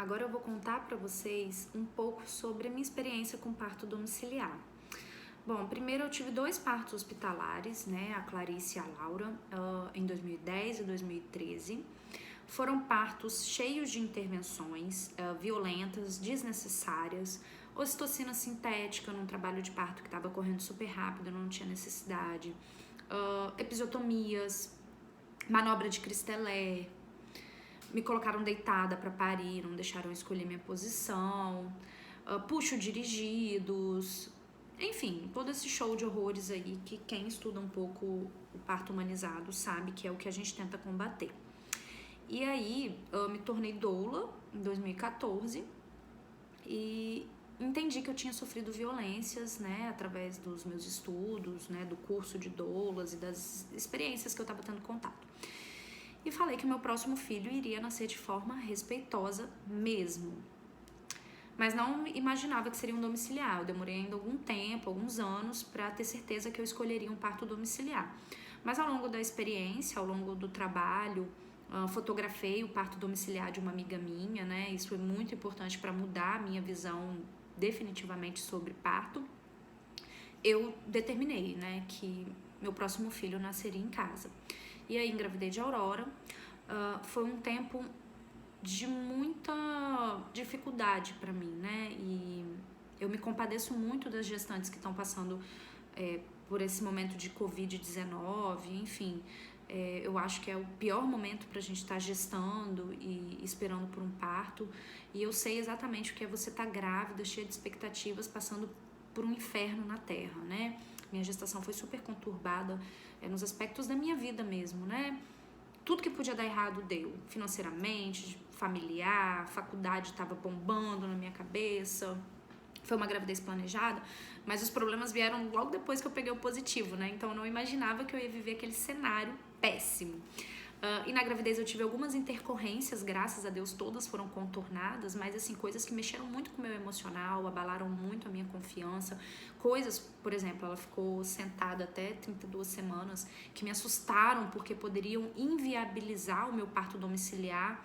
Agora eu vou contar para vocês um pouco sobre a minha experiência com parto domiciliar. Bom, primeiro eu tive 2 partos hospitalares, né, a Clarice e a Laura, em 2010 e 2013. Foram partos cheios de intervenções violentas, desnecessárias, ocitocina sintética num trabalho de parto que estava correndo super rápido, não tinha necessidade, episiotomias, manobra de Cristelé, me colocaram deitada para parir, não deixaram eu escolher minha posição, puxo dirigidos, enfim, todo esse show de horrores aí que quem estuda um pouco o parto humanizado sabe que é o que a gente tenta combater. E aí, eu me tornei doula em 2014 e entendi que eu tinha sofrido violências, né, através dos meus estudos, né, do curso de doulas e das experiências que eu estava tendo contato. E falei que o meu próximo filho iria nascer de forma respeitosa mesmo. Mas não imaginava que seria um domiciliar. Eu demorei ainda algum tempo, alguns anos, para ter certeza que eu escolheria um parto domiciliar. Mas ao longo da experiência, ao longo do trabalho, fotografei o parto domiciliar de uma amiga minha, né? Isso foi muito importante para mudar a minha visão definitivamente sobre parto. Eu determinei, né, que meu próximo filho nasceria em casa. E aí engravidei de Aurora. Foi um tempo de muita dificuldade para mim, né? E eu me compadeço muito das gestantes que estão passando por esse momento de Covid-19, enfim. Eu acho que é o pior momento para a gente estar gestando e esperando por um parto. E eu sei exatamente o que é você estar grávida, cheia de expectativas, passando por um inferno na Terra, né? Minha gestação foi super conturbada nos aspectos da minha vida mesmo, né? Tudo que podia dar errado deu, financeiramente, familiar, faculdade estava bombando na minha cabeça. Foi uma gravidez planejada, mas os problemas vieram logo depois que eu peguei o positivo, né? Então eu não imaginava que eu ia viver aquele cenário péssimo. E na gravidez eu tive algumas intercorrências, graças a Deus todas foram contornadas, mas assim, coisas que mexeram muito com o meu emocional, abalaram muito a minha confiança. Coisas, por exemplo, ela ficou sentada até 32 semanas, que me assustaram porque poderiam inviabilizar o meu parto domiciliar.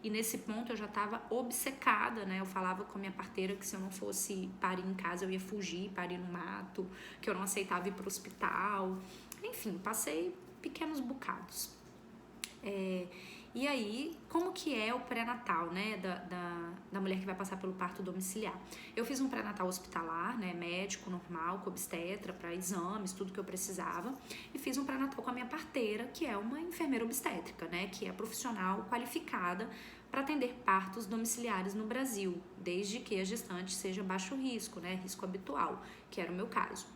E nesse ponto eu já estava obcecada, né? Eu falava com a minha parteira que se eu não fosse parir em casa eu ia fugir, parir no mato, que eu não aceitava ir para o hospital. Enfim, passei pequenos bocados. E aí, como que é o pré-natal, né, da mulher que vai passar pelo parto domiciliar? Eu fiz um pré-natal hospitalar, né, médico, normal, com obstetra, para exames, tudo que eu precisava. E fiz um pré-natal com a minha parteira, que é uma enfermeira obstétrica, né, que é profissional qualificada para atender partos domiciliares no Brasil, desde que a gestante seja baixo risco, né, risco habitual, que era o meu caso.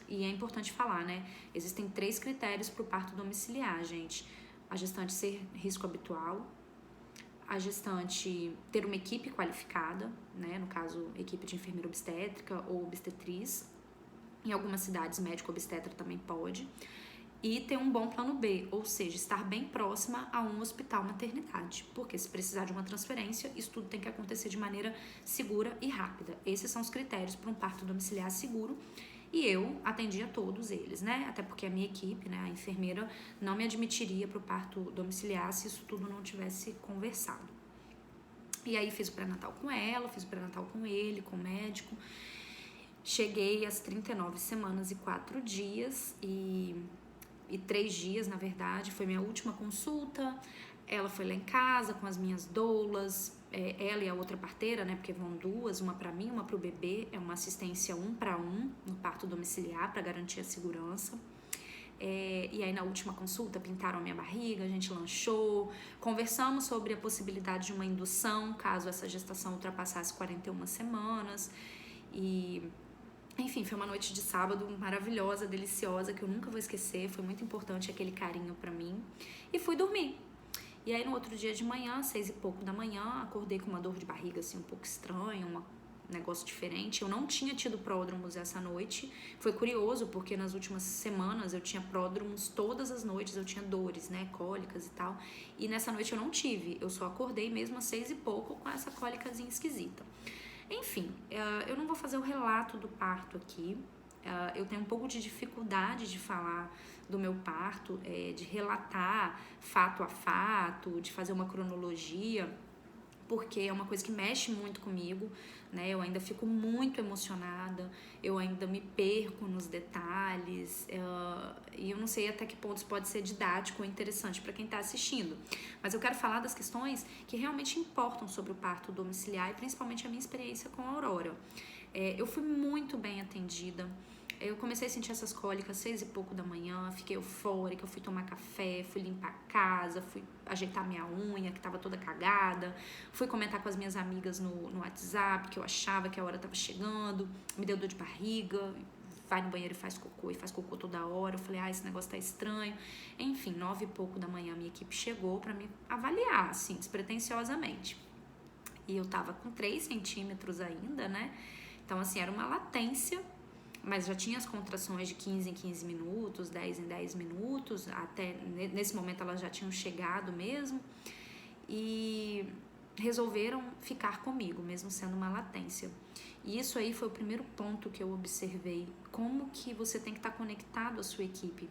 E é importante falar, né, existem 3 critérios para o parto domiciliar, gente. A gestante ser risco habitual, a gestante ter uma equipe qualificada, né, no caso, equipe de enfermeira obstétrica ou obstetriz, em algumas cidades médico-obstetra também pode, e ter um bom plano B, ou seja, estar bem próxima a um hospital maternidade, porque se precisar de uma transferência, isso tudo tem que acontecer de maneira segura e rápida. Esses são os critérios para um parto domiciliar seguro. E eu atendia todos eles, né? Até porque a minha equipe, né, a enfermeira, não me admitiria para o parto domiciliar se isso tudo não tivesse conversado. E aí fiz o pré-natal com ela, fiz o pré-natal com ele, com o médico. Cheguei às 39 semanas e 4 dias e 3 dias, na verdade, foi minha última consulta. Ela foi lá em casa com as minhas doulas, ela e a outra parteira, né, porque vão 2, uma para mim, uma para o bebê, é uma assistência 1 para 1 no parto domiciliar para garantir a segurança. E aí na última consulta pintaram a minha barriga, a gente lanchou, conversamos sobre a possibilidade de uma indução, caso essa gestação ultrapassasse 41 semanas, e enfim, foi uma noite de sábado maravilhosa, deliciosa, que eu nunca vou esquecer, foi muito importante aquele carinho pra mim, e fui dormir. E aí no outro dia de manhã, 6 e pouco da manhã, acordei com uma dor de barriga assim um pouco estranha, um negócio diferente. Eu não tinha tido pródromos essa noite. Foi curioso porque nas últimas semanas eu tinha pródromos todas as noites, eu tinha dores, né, cólicas e tal. E nessa noite eu não tive, eu só acordei mesmo às 6 e pouco com essa cólicazinha esquisita. Enfim, eu não vou fazer o relato do parto aqui. Eu tenho um pouco de dificuldade de falar do meu parto, de relatar fato a fato, de fazer uma cronologia, porque é uma coisa que mexe muito comigo, né? Eu ainda fico muito emocionada, eu ainda me perco nos detalhes, e eu não sei até que ponto isso pode ser didático ou interessante para quem está assistindo. Mas eu quero falar das questões que realmente importam sobre o parto domiciliar e principalmente a minha experiência com a Aurora. Eu fui muito bem atendida. Eu comecei a sentir essas cólicas 6 e pouco da manhã, fiquei eufórica, fui tomar café, fui limpar a casa, fui ajeitar minha unha, que estava toda cagada, fui comentar com as minhas amigas no WhatsApp, que eu achava que a hora estava chegando, me deu dor de barriga, vai no banheiro e faz cocô toda hora. Eu falei, esse negócio tá estranho. Enfim, 9 e pouco da manhã, minha equipe chegou para me avaliar, assim, despretensiosamente. E eu tava com 3 centímetros ainda, né? Então, assim, era uma latência, mas já tinha as contrações de 15 em 15 minutos, 10 em 10 minutos, até nesse momento elas já tinham chegado mesmo, e resolveram ficar comigo, mesmo sendo uma latência. E isso aí foi o primeiro ponto que eu observei, como que você tem que estar conectado à sua equipe.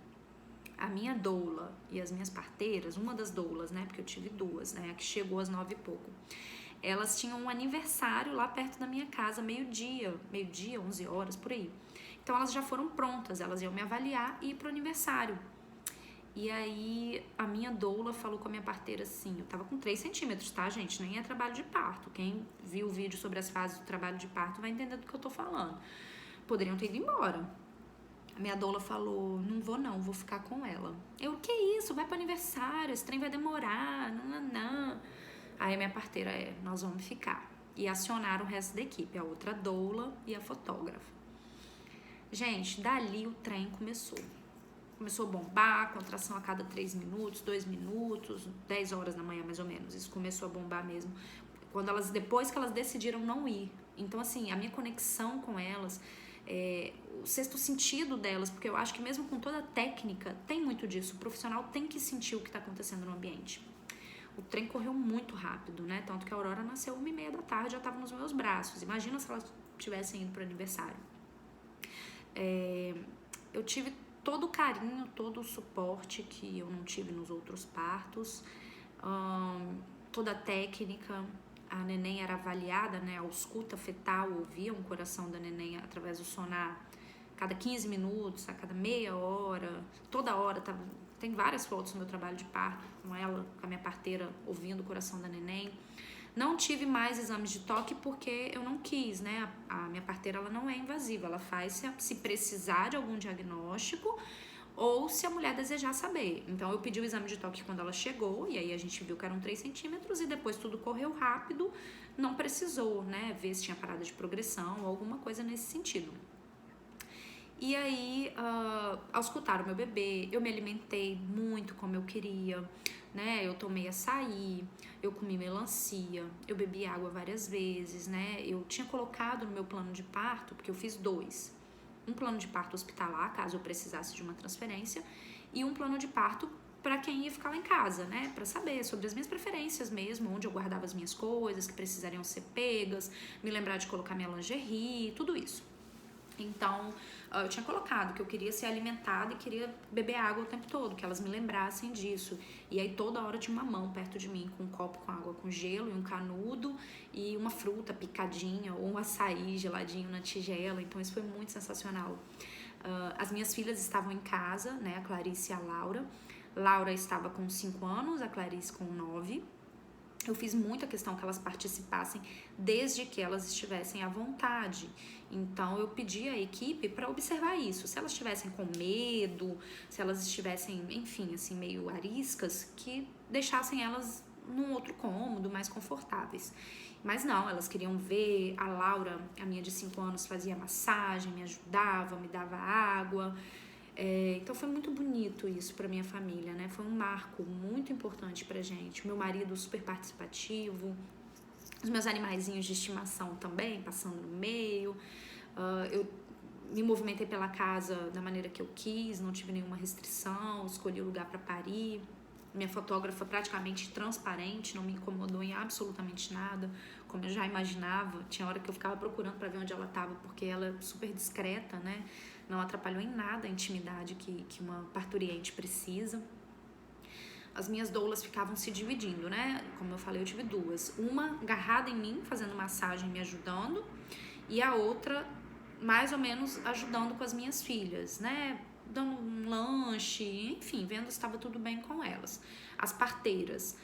A minha doula e as minhas parteiras, uma das doulas, né, porque eu tive 2, né, a que chegou às 9 e pouco, elas tinham um aniversário lá perto da minha casa, meio-dia, 11 horas, por aí. Então elas já foram prontas, elas iam me avaliar e ir pro aniversário. E aí a minha doula falou com a minha parteira assim, eu tava com 3 centímetros, tá, gente? Nem é trabalho de parto. Quem viu o vídeo sobre as fases do trabalho de parto vai entender do que eu tô falando. Poderiam ter ido embora. A minha doula falou, não vou não, vou ficar com ela. Eu, que isso? Vai pro aniversário, esse trem vai demorar, não. Aí a minha parteira nós vamos ficar. E acionaram o resto da equipe, a outra doula e a fotógrafa. Gente, dali o trem começou. Começou a bombar, contração a cada 3 minutos, 2 minutos, 10 horas da manhã mais ou menos. Isso começou a bombar mesmo. Depois que elas decidiram não ir. Então, assim, a minha conexão com elas, o sexto sentido delas, porque eu acho que mesmo com toda a técnica, tem muito disso. O profissional tem que sentir o que está acontecendo no ambiente. O trem correu muito rápido, né? Tanto que a Aurora nasceu 1h30 da tarde, já estava nos meus braços. Imagina se elas tivessem ido para o aniversário. Eu tive todo o carinho, todo o suporte que eu não tive nos outros partos, toda a técnica. A neném era avaliada, né? A ausculta fetal, ouvia o coração da neném através do sonar a cada 15 minutos, a cada meia hora, toda hora. Tem várias fotos no meu trabalho de parto com ela, com a minha parteira, ouvindo o coração da neném. Não tive mais exames de toque porque eu não quis, né? A minha parteira, ela não é invasiva, ela faz se precisar de algum diagnóstico ou se a mulher desejar saber. Então eu pedi o exame de toque quando ela chegou e aí a gente viu que eram 3 centímetros e depois tudo correu rápido, não precisou, né? Ver se tinha parada de progressão ou alguma coisa nesse sentido. E aí, auscultaram meu bebê, eu me alimentei muito como eu queria, né? Eu tomei açaí, eu comi melancia, eu bebi água várias vezes, né? Eu tinha colocado no meu plano de parto, porque eu fiz 2. Um plano de parto hospitalar, caso eu precisasse de uma transferência, e um plano de parto para quem ia ficar lá em casa, né? Para saber sobre as minhas preferências mesmo, onde eu guardava as minhas coisas que precisariam ser pegas, me lembrar de colocar minha lingerie, tudo isso. Então, eu tinha colocado que eu queria ser alimentada e queria beber água o tempo todo, que elas me lembrassem disso. E aí toda hora tinha uma mão perto de mim com um copo com água com gelo e um canudo e uma fruta picadinha ou um açaí geladinho na tigela. Então isso foi muito sensacional. As minhas filhas estavam em casa, né, a Clarice e a Laura. Laura estava com 5 anos, a Clarice com 9. Eu fiz muita questão que elas participassem desde que elas estivessem à vontade. Então, eu pedi à equipe para observar isso. Se elas estivessem com medo, se elas estivessem, enfim, assim, meio ariscas, que deixassem elas num outro cômodo, mais confortáveis. Mas não, elas queriam ver. A Laura, a minha de 5 anos, fazia massagem, me ajudava, me dava água. Então foi muito bonito isso pra minha família, né? Foi um marco muito importante pra gente. Meu marido super participativo, os meus animaizinhos de estimação também passando no meio. Eu me movimentei pela casa da maneira que eu quis, não tive nenhuma restrição, escolhi o lugar pra parir. Minha fotógrafa praticamente transparente, não me incomodou em absolutamente nada, como eu já imaginava. Tinha hora que eu ficava procurando pra ver onde ela tava, porque ela é super discreta, né? Não atrapalhou em nada a intimidade que uma parturiente precisa. as minhas doulas ficavam se dividindo, né? Como eu falei, eu tive duas. Uma agarrada em mim, fazendo massagem, me ajudando, e a outra mais ou menos ajudando com as minhas filhas, né? Dando um lanche, enfim, vendo se estava tudo bem com elas. As parteiras,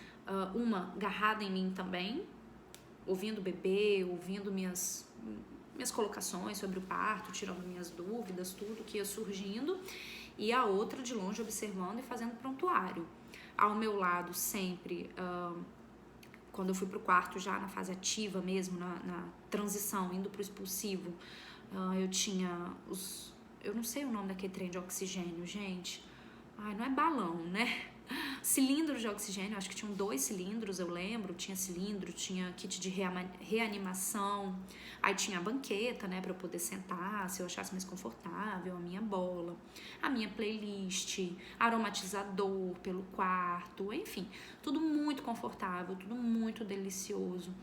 uma agarrada em mim também, ouvindo o bebê, ouvindo minhas colocações sobre o parto, tirando minhas dúvidas, tudo que ia surgindo, e a outra de longe observando e fazendo prontuário. Ao meu lado sempre, quando eu fui pro quarto já na fase ativa mesmo, na transição, indo pro expulsivo, eu tinha eu não sei o nome daquele trem de oxigênio, gente. Ai, não é balão, né? Cilindro de oxigênio, acho que tinham 2 cilindros, eu lembro. Tinha cilindro, tinha kit de reanimação. Aí tinha a banqueta, né, pra eu poder sentar, se eu achasse mais confortável, a minha bola, a minha playlist, aromatizador pelo quarto, enfim, tudo muito confortável, tudo muito delicioso.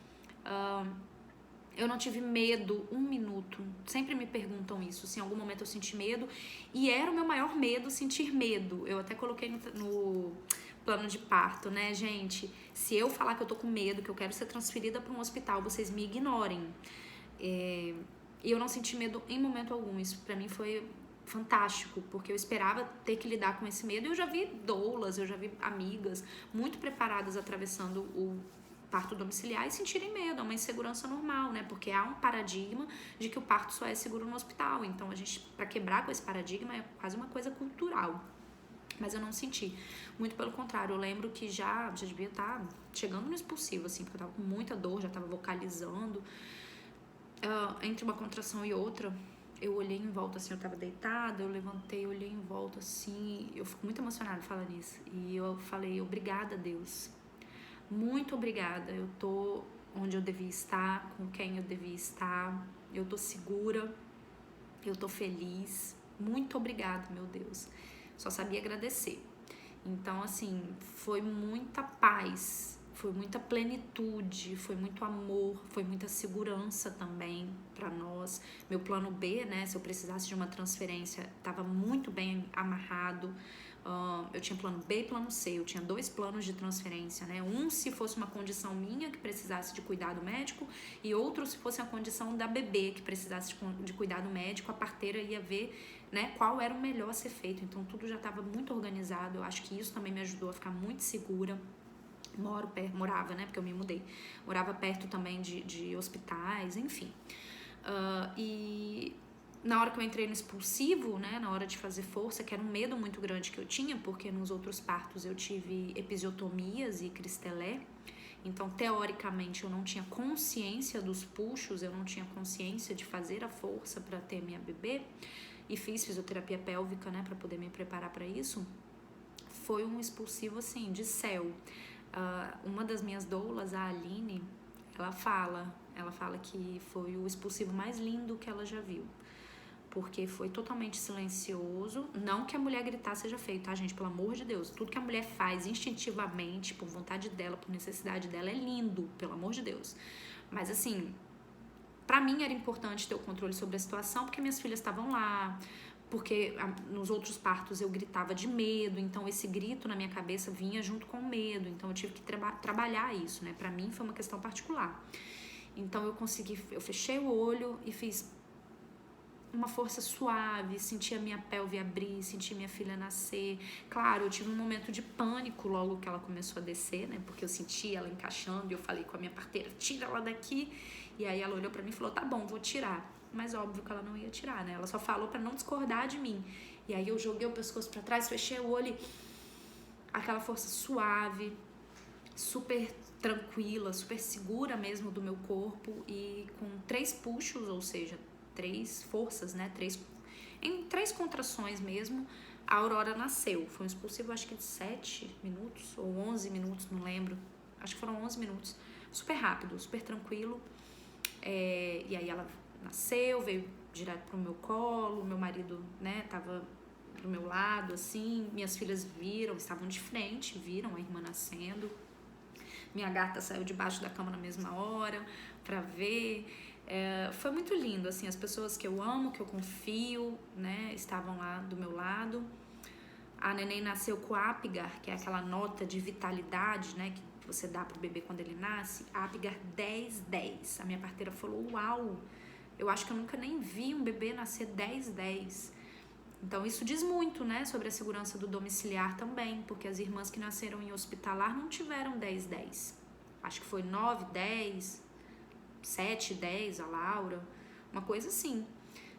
Eu não tive medo um minuto. Sempre me perguntam isso, se em algum momento eu senti medo. E era o meu maior medo, sentir medo. Eu até coloquei no plano de parto, né, gente? Se eu falar que eu tô com medo, que eu quero ser transferida para um hospital, vocês me ignorem. E eu não senti medo em momento algum. Isso pra mim foi fantástico, porque eu esperava ter que lidar com esse medo. E eu já vi doulas, eu já vi amigas muito preparadas atravessando o parto domiciliar e sentirem medo, é uma insegurança normal, né? Porque há um paradigma de que o parto só é seguro no hospital. Então, a gente, para quebrar com esse paradigma, é quase uma coisa cultural. Mas eu não senti. Muito pelo contrário, eu lembro que já devia estar chegando no expulsivo, assim, porque eu tava com muita dor, já tava vocalizando. Entre uma contração e outra, eu olhei em volta, assim, eu tava deitada, eu levantei, olhei em volta, assim, eu fico muito emocionada falando isso. E eu falei, obrigada, Deus. Muito obrigada, eu tô onde eu devia estar, com quem eu devia estar, eu tô segura, eu tô feliz, muito obrigada, meu Deus. Só sabia agradecer. Então, assim, foi muita paz, foi muita plenitude, foi muito amor, foi muita segurança também pra nós. Meu plano B, né, se eu precisasse de uma transferência, tava muito bem amarrado. Eu tinha plano B e plano C, eu tinha 2 planos de transferência, né? Um se fosse uma condição minha que precisasse de cuidado médico e outro se fosse a condição da bebê que precisasse de cuidado médico, a parteira ia ver, né, qual era o melhor a ser feito. Então tudo já estava muito organizado, eu acho que isso também me ajudou a ficar muito segura. Morava, né, porque eu me mudei, morava perto também de hospitais, enfim. E na hora que eu entrei no expulsivo, né, na hora de fazer força, que era um medo muito grande que eu tinha, porque nos outros partos eu tive episiotomias e cristelé, então teoricamente eu não tinha consciência dos puxos, eu não tinha consciência de fazer a força para ter minha bebê, e fiz fisioterapia pélvica, né, para poder me preparar para isso. Foi um expulsivo assim de céu. Uma das minhas doulas, a Aline, ela fala que foi o expulsivo mais lindo que ela já viu, porque foi totalmente silencioso. Não que a mulher gritar seja feio, tá, gente? Pelo amor de Deus. Tudo que a mulher faz instintivamente, por vontade dela, por necessidade dela, é lindo, pelo amor de Deus. Mas, assim, pra mim era importante ter o controle sobre a situação, porque minhas filhas estavam lá, porque nos outros partos eu gritava de medo, então esse grito na minha cabeça vinha junto com o medo, então eu tive que trabalhar isso, né? Pra mim foi uma questão particular. Então eu fechei o olho e fiz uma força suave, senti a minha pelve abrir, senti minha filha nascer. Claro, eu tive um momento de pânico logo que ela começou a descer, né? Porque eu senti ela encaixando e eu falei com a minha parteira, tira ela daqui. E aí ela olhou pra mim e falou, tá bom, vou tirar. Mas óbvio que ela não ia tirar, né? Ela só falou pra não discordar de mim. E aí eu joguei o pescoço pra trás, fechei o olho e aquela força suave, super tranquila, super segura mesmo do meu corpo e com 3 puxos, ou seja, 3 forças, né? Em 3 contrações mesmo, a Aurora nasceu. Foi um expulsivo, acho que de 7 minutos ou 11 minutos, não lembro. Acho que foram 11 minutos. Super rápido, super tranquilo. E aí ela nasceu, veio direto pro meu colo, meu marido, né, tava do meu lado, assim. Minhas filhas estavam de frente, viram a irmã nascendo. Minha gata saiu debaixo da cama na mesma hora pra ver. Foi muito lindo, assim, as pessoas que eu amo, que eu confio, né, estavam lá do meu lado. A neném nasceu com Apgar, que é aquela nota de vitalidade, né, que você dá pro bebê quando ele nasce, Apgar 10-10. A minha parteira falou, uau, eu acho que eu nunca nem vi um bebê nascer 10-10. Então isso diz muito, né, sobre a segurança do domiciliar também, porque as irmãs que nasceram em hospitalar não tiveram 10-10. Acho que foi 9-10, 7-10 a Laura, uma coisa assim,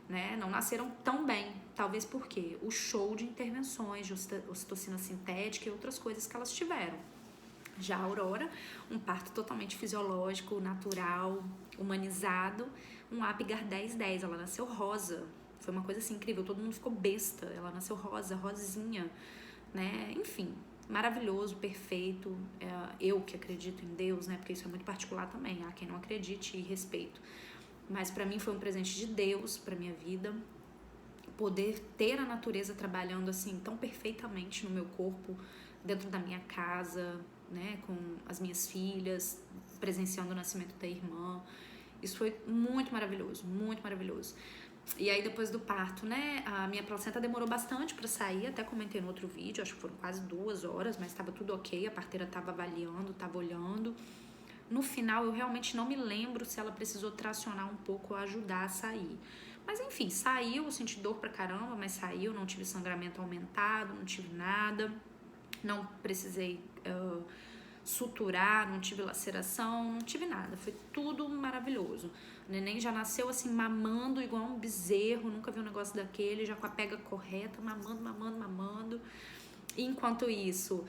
né? Não nasceram tão bem, talvez porque o show de intervenções de ocitocina sintética e outras coisas que elas tiveram. Já a Aurora, um parto totalmente fisiológico, natural, humanizado, um Apgar 10-10, ela nasceu rosa. Foi uma coisa assim incrível, todo mundo ficou besta, ela nasceu rosa, rosinha, né? Enfim, maravilhoso, perfeito. Eu que acredito em Deus, né? Porque isso é muito particular também, há quem não acredite e respeito. Mas pra mim foi um presente de Deus pra minha vida, poder ter a natureza trabalhando assim tão perfeitamente no meu corpo, dentro da minha casa, né? Com as minhas filhas, presenciando o nascimento da irmã. Isso foi muito maravilhoso, muito maravilhoso. E aí depois do parto, né, a minha placenta demorou bastante pra sair, até comentei no outro vídeo, acho que foram quase 2 horas, mas tava tudo ok, a parteira tava avaliando, tava olhando. No final eu realmente não me lembro se ela precisou tracionar um pouco ou ajudar a sair. Mas enfim, saiu, eu senti dor pra caramba, mas saiu, não tive sangramento aumentado, não tive nada, não precisei suturar, não tive laceração, não tive nada, foi tudo maravilhoso. O neném já nasceu assim, mamando igual um bezerro, nunca vi um negócio daquele, já com a pega correta, mamando. E enquanto isso,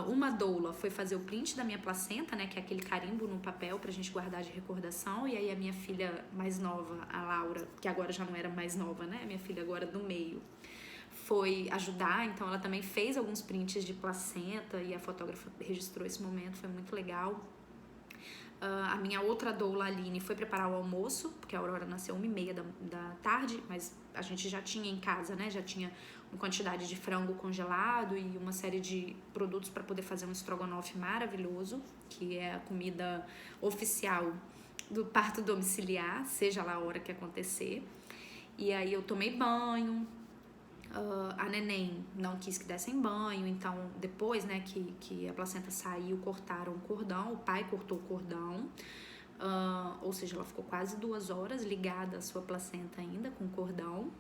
uma doula foi fazer o print da minha placenta, né, que é aquele carimbo no papel pra gente guardar de recordação, e aí a minha filha mais nova, a Laura, que agora já não era mais nova, né, minha filha agora do meio, foi ajudar, então ela também fez alguns prints de placenta e a fotógrafa registrou esse momento, foi muito legal. A minha outra doula, Aline, foi preparar o almoço, porque a Aurora nasceu 1h30 da tarde, mas a gente já tinha em casa, né, já tinha uma quantidade de frango congelado e uma série de produtos para poder fazer um estrogonofe maravilhoso, que é a comida oficial do parto domiciliar, seja lá a hora que acontecer. E aí eu tomei banho, a neném não quis que dessem banho, então depois, né, que a placenta saiu, cortaram o cordão, o pai cortou o cordão, ou seja, ela ficou quase 2 horas ligada à sua placenta ainda com o cordão.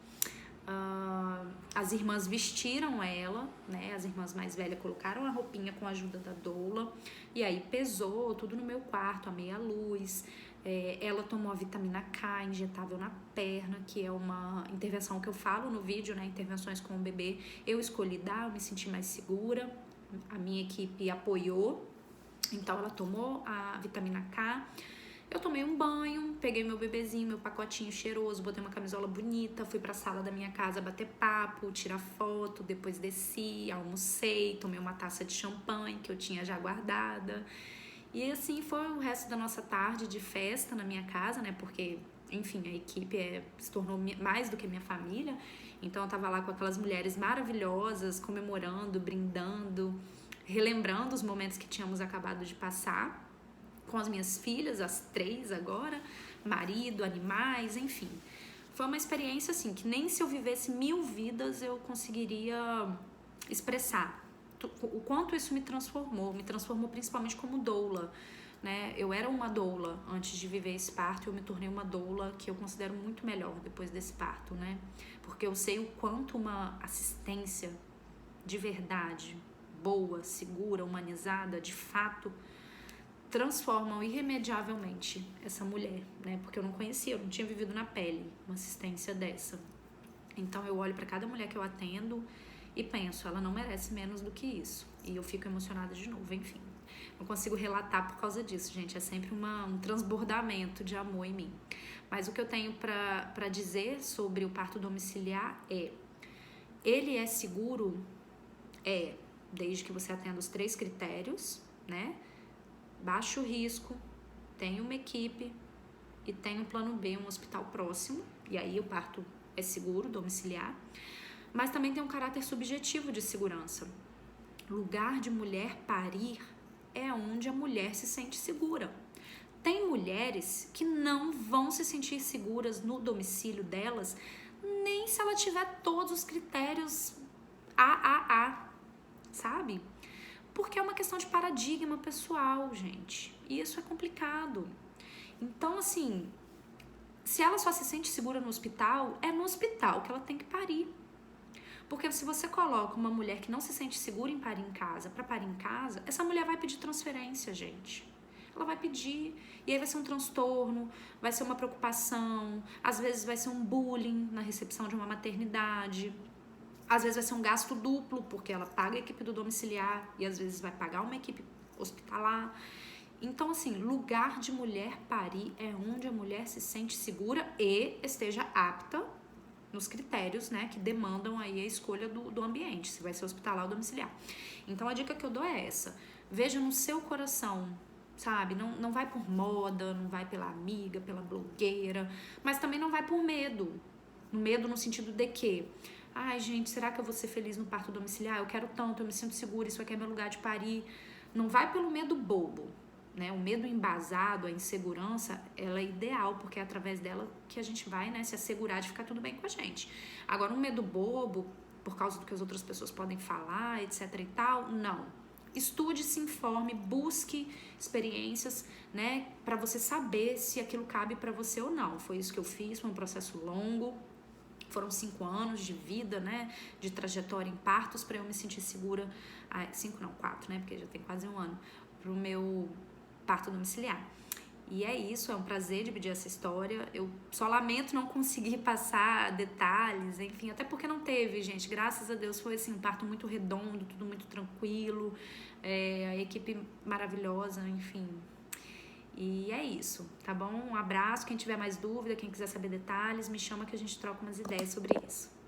As irmãs vestiram ela, né, as irmãs mais velhas colocaram a roupinha com a ajuda da doula, e aí pesou tudo no meu quarto, a meia luz. Ela tomou a vitamina K injetável na perna, que é uma intervenção que eu falo no vídeo, né? Intervenções com o bebê. Eu escolhi dar, eu me senti mais segura. A minha equipe apoiou. Então ela tomou a vitamina K. Eu tomei um banho, peguei meu bebezinho, meu pacotinho cheiroso, botei uma camisola bonita, fui pra sala da minha casa bater papo, tirar foto, depois desci, almocei, tomei uma taça de champanhe que eu tinha já guardada. E assim foi o resto da nossa tarde de festa na minha casa, né? Porque, enfim, a equipe se tornou mais do que minha família. Então eu tava lá com aquelas mulheres maravilhosas, comemorando, brindando, relembrando os momentos que tínhamos acabado de passar com as minhas filhas, as 3 agora, marido, animais, enfim. Foi uma experiência assim que nem se eu vivesse 1000 vidas eu conseguiria expressar o quanto isso me transformou principalmente como doula, né? Eu era uma doula antes de viver esse parto e eu me tornei uma doula que eu considero muito melhor depois desse parto, né? Porque eu sei o quanto uma assistência de verdade, boa, segura, humanizada, de fato, transformam irremediavelmente essa mulher, né? Porque eu não conhecia, eu não tinha vivido na pele uma assistência dessa. Então eu olho para cada mulher que eu atendo e penso, ela não merece menos do que isso. E eu fico emocionada de novo, enfim. Não consigo relatar por causa disso, gente. É sempre um transbordamento de amor em mim. Mas o que eu tenho para dizer sobre o parto domiciliar ele é seguro? Desde que você atenda os 3 critérios, né? Baixo risco, tem uma equipe e tem um plano B, um hospital próximo. E aí o parto é seguro, domiciliar. Mas também tem um caráter subjetivo de segurança. Lugar de mulher parir é onde a mulher se sente segura. Tem mulheres que não vão se sentir seguras no domicílio delas, nem se ela tiver todos os critérios sabe? Porque é uma questão de paradigma pessoal, gente. E isso é complicado. Então, assim, se ela só se sente segura no hospital, é no hospital que ela tem que parir. Porque se você coloca uma mulher que não se sente segura em parir em casa pra parir em casa, essa mulher vai pedir transferência, gente. Ela vai pedir, e aí vai ser um transtorno, vai ser uma preocupação, às vezes vai ser um bullying na recepção de uma maternidade, às vezes vai ser um gasto duplo, porque ela paga a equipe do domiciliar e às vezes vai pagar uma equipe hospitalar. Então, assim, lugar de mulher parir é onde a mulher se sente segura e esteja apta nos critérios, né, que demandam aí a escolha do ambiente, se vai ser hospitalar ou domiciliar. Então, a dica que eu dou é essa: veja no seu coração, sabe? Não vai por moda, não vai pela amiga, pela blogueira, mas também não vai por medo. Medo no sentido de que, ai, gente, será que eu vou ser feliz no parto domiciliar? Eu quero tanto, eu me sinto segura, isso aqui é meu lugar de parir. Não vai pelo medo bobo, né? O medo embasado, a insegurança, ela é ideal, porque é através dela que a gente vai, né, se assegurar de ficar tudo bem com a gente. Agora, um medo bobo, por causa do que as outras pessoas podem falar, etc e tal, não. Estude, se informe, busque experiências, né, para você saber se aquilo cabe para você ou não. Foi isso que eu fiz, foi um processo longo. Foram 5 anos de vida, né, de trajetória em partos para eu me sentir segura. 5 não, 4, né, porque já tem quase 1 ano, pro meu parto domiciliar. E é isso, é um prazer dividir essa história. Eu só lamento não conseguir passar detalhes, enfim, até porque não teve, gente. Graças a Deus foi assim, um parto muito redondo, tudo muito tranquilo, a equipe maravilhosa, enfim. E é isso, tá bom? Um abraço. Quem tiver mais dúvida, quem quiser saber detalhes, me chama que a gente troca umas ideias sobre isso.